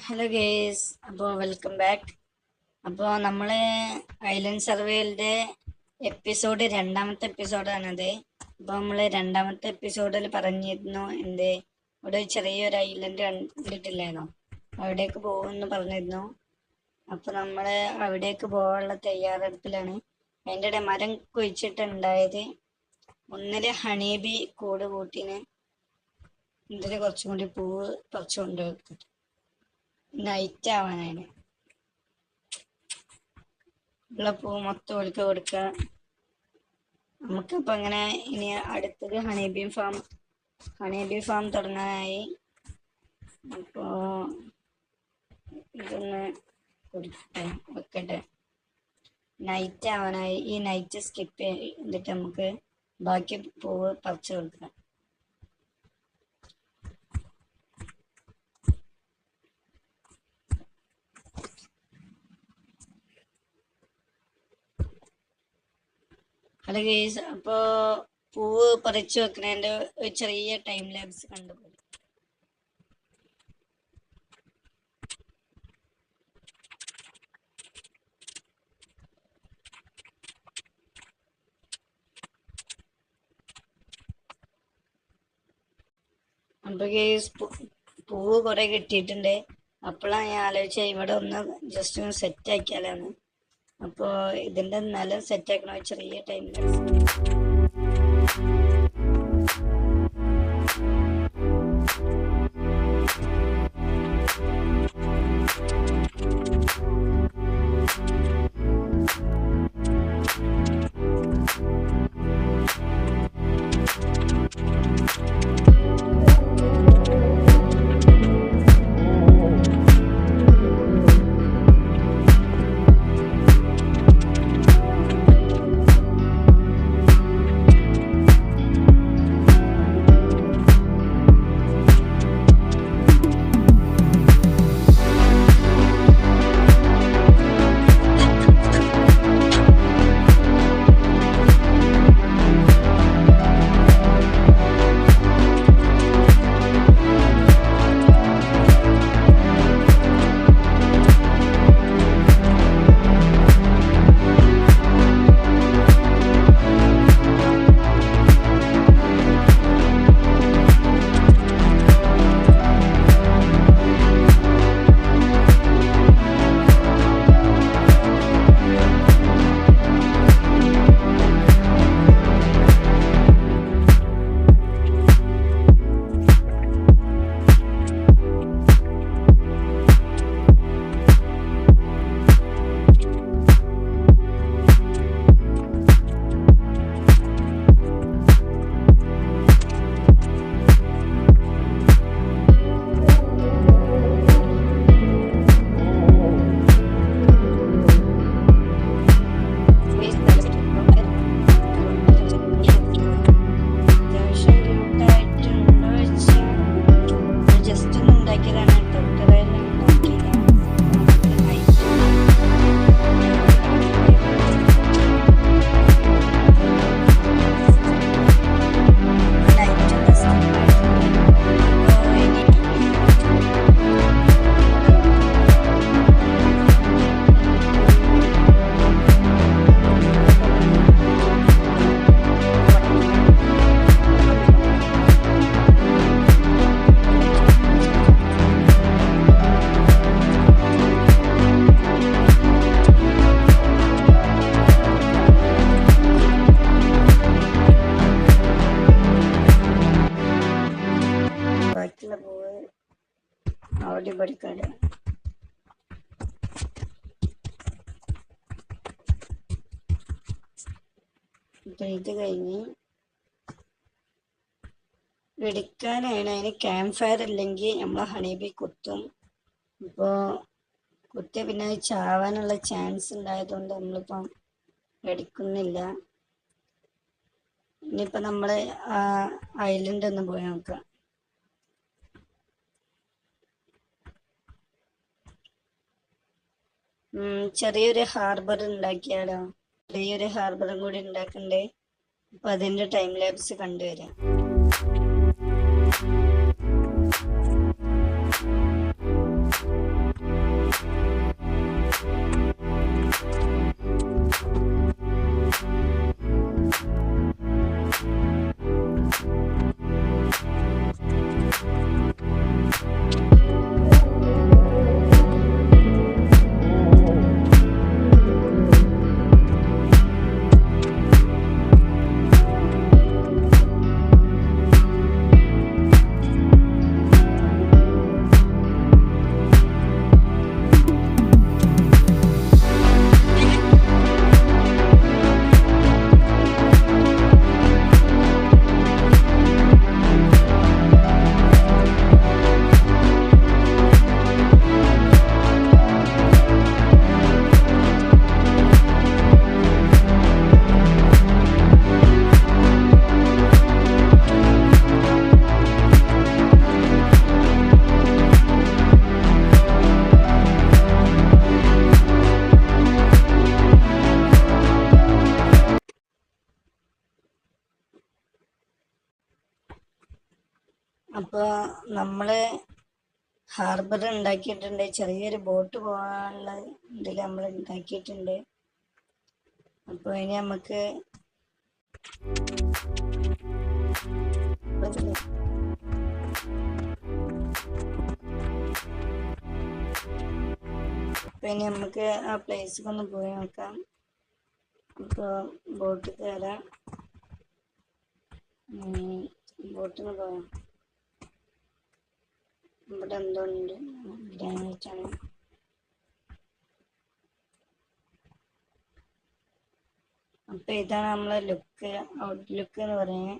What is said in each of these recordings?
Hello guys, അപ്പോൾ welcome back. അപ്പോൾ നമ്മൾ ഐലൻഡ് സർവേയിലെ രണ്ടാമത്തെ എപ്പിസോഡാണത്. അപ്പോൾ നമ്മൾ രണ്ടാമത്തെ എപ്പിസോഡിൽ പറഞ്ഞിരുന്നു ഇവിടെ ചെറിയൊരു ഐലൻഡ് കണ്ടിട്ടില്ലായിരുന്നോ, അവിടേക്ക് പോകുമെന്ന് പറഞ്ഞിരുന്നു. അപ്പോൾ നമ്മൾ അവിടേക്ക് പോകാനുള്ള തയ്യാറെടുപ്പിലാണ്. അതിൻ്റെ ഇടയിൽ മരം കുഴിച്ചിട്ടുണ്ടായത് ഒന്നില് ഹണീബി കൂട് കൂട്ടിന്, ഇതിൽ കുറച്ചും കൂടി പൂവ് പറിച്ചു കൊണ്ടുവെക്കും. നൈറ്റ് ആവാനാണ് ഉള്ള പൂ മൊത്തം ഒഴുക്ക് കൊടുക്കുക. നമുക്കിപ്പോൾ അങ്ങനെ ഇനി അടുത്തത് ഹണീബി ഫാം തുടങ്ങാനായി. അപ്പോൾ ഇതൊന്ന് വെക്കട്ടെ. നൈറ്റ് ആവാനായി. ഈ നൈറ്റ് സ്കിപ്പ് ചെയ്തിട്ട് നമുക്ക് ബാക്കി പൂവ് പറിച്ചു കൊടുക്കാം. ഹലോ ഗൈസ്, അപ്പോൾ പൂവ് പറിച്ചു വെക്കുന്നതിൻ്റെ ഒരു ചെറിയ ടൈം ലാപ്സ് കണ്ടുപോയി. അപ്പോൾ ഗൈസ്, പൂവ് കുറെ കിട്ടിയിട്ടുണ്ട്. അപ്പോഴാണ് ഞാൻ ആലോചിച്ചത് ഇവിടെ ഒന്ന് ജസ്റ്റ് ഒന്ന് സെറ്റ് ആക്കിയാലാണ്. അപ്പോൾ ഇതിൻ്റെ നിലം സെറ്റ് ആക്കണ ചെറിയ ടൈം അവിടെ പഠിക്കാട്. ഇത് കഴിഞ്ഞ് വെടിക്കാനാണ്. അതിന് ക്യാമ്പ് ഫയർ ഇല്ലെങ്കിൽ നമ്മൾ ഹണീബി കുത്തും. ഇപ്പോൾ കുത്തിയ പിന്നെ അത് ചാവാനുള്ള ചാൻസ് ഉണ്ടായതുകൊണ്ട് നമ്മളിപ്പം വെടിക്കുന്നില്ല. ഇനിയിപ്പോൾ നമ്മൾ ഐലൻഡ് ഒന്ന് പോയി നോക്കാം. ചെറിയൊരു ഹാർബർ ഉണ്ടാക്കിയാലോ? ചെറിയൊരു ഹാർബറും കൂടി ഉണ്ടാക്കണ്ടേ. അപ്പൊ അതിന്റെ ടൈം ലാപ്സ് കണ്ടുവരാം. അപ്പോൾ നമ്മൾ ഹാർബർ ഉണ്ടാക്കിയിട്ടുണ്ട്, ചെറിയൊരു ബോട്ട് പോകാനുള്ള ഇതിൽ നമ്മൾ ഉണ്ടാക്കിയിട്ടുണ്ട്. അപ്പോൾ ഇനി നമുക്ക് ആ പ്ലേസിലൊന്ന് പോയി നോക്കാം. അപ്പോൾ ബോട്ട് കയറാം, ബോട്ടിന് പോയാം. ഇവിടെ എന്തുണ്ട് ഗ്രാനൈറ്റാണ്. അപ്പോൾ ഇതാണ് നമ്മളെ ഔട്ട്ലുക്ക് എന്ന് പറയുന്നത്.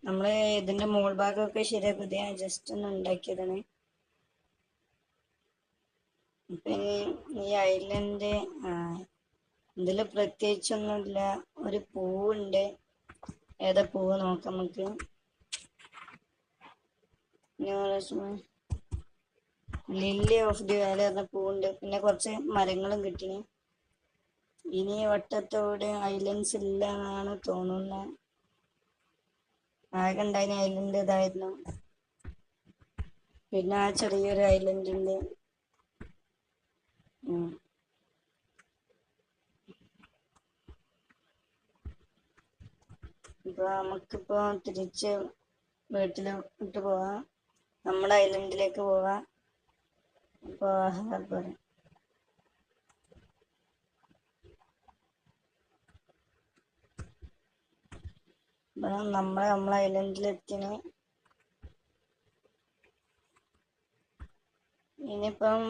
നമ്മൾ ഇതിൻ്റെ മുകൾ ഭാഗമൊക്കെ ശരിയാക്കുക, ഞാൻ ജസ്റ്റ് ഒന്ന് ഉണ്ടാക്കിയതാണ്. അപ്പം ഈ ഐലൻഡ് ഇതിൽ പ്രത്യേകിച്ചൊന്നുമില്ല, ഒരു പൂവുണ്ട്. ഏതാ പൂവ് നോക്കാം നമുക്ക്. ലില്ലി ഓഫ് ദി വാലി എന്ന പൂവുണ്ട്. പിന്നെ കുറച്ച് മരങ്ങളും കിട്ടിന്. ഇനി വട്ടത്തോടെ ഐലൻഡ്സ് ഇല്ല എന്നാണ് തോന്നുന്നത്. ആകെ ഉണ്ടായിരുന്ന ഐലൻഡ് ഇതായിരുന്നു. പിന്നെ ആ ചെറിയൊരു ഐലൻഡ് ഉണ്ട്. ഇപ്പോൾ നമുക്കിപ്പോൾ തിരിച്ച് വീട്ടിലോട്ട് പോവാം, നമ്മുടെ ഐലൻഡിലേക്ക് പോവാം. അപ്പോൾ ഹാർബർ നമ്മളെ ഐലൻഡിലെത്തിന്. ഇനിയിപ്പം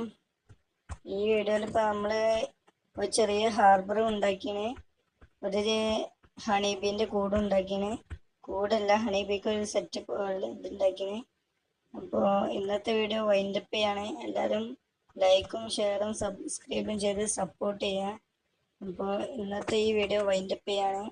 ഈ വീഡിയോയിൽ ഇപ്പം നമ്മൾ ഒരു ചെറിയ ഹാർബറും ഉണ്ടാക്കിന്, ഒരു ഹണിബീൻ്റെ കൂടും ഉണ്ടാക്കിന്. കൂടല്ല, ഹണിബീക്ക് ഒരു സെറ്റപ്പ് ഇതുണ്ടാക്കിന്. അപ്പോൾ ഇന്നത്തെ വീഡിയോ വൈൻഡപ്പ് ചെയ്യാണ്. എല്ലാവരും ലൈക്കും ഷെയറും സബ്സ്ക്രൈബും ചെയ്ത് സപ്പോർട്ട് ചെയ്യുക. അപ്പോൾ ഇന്നത്തെ ഈ വീഡിയോ വൈൻഡപ്പ് ചെയ്യാണ്.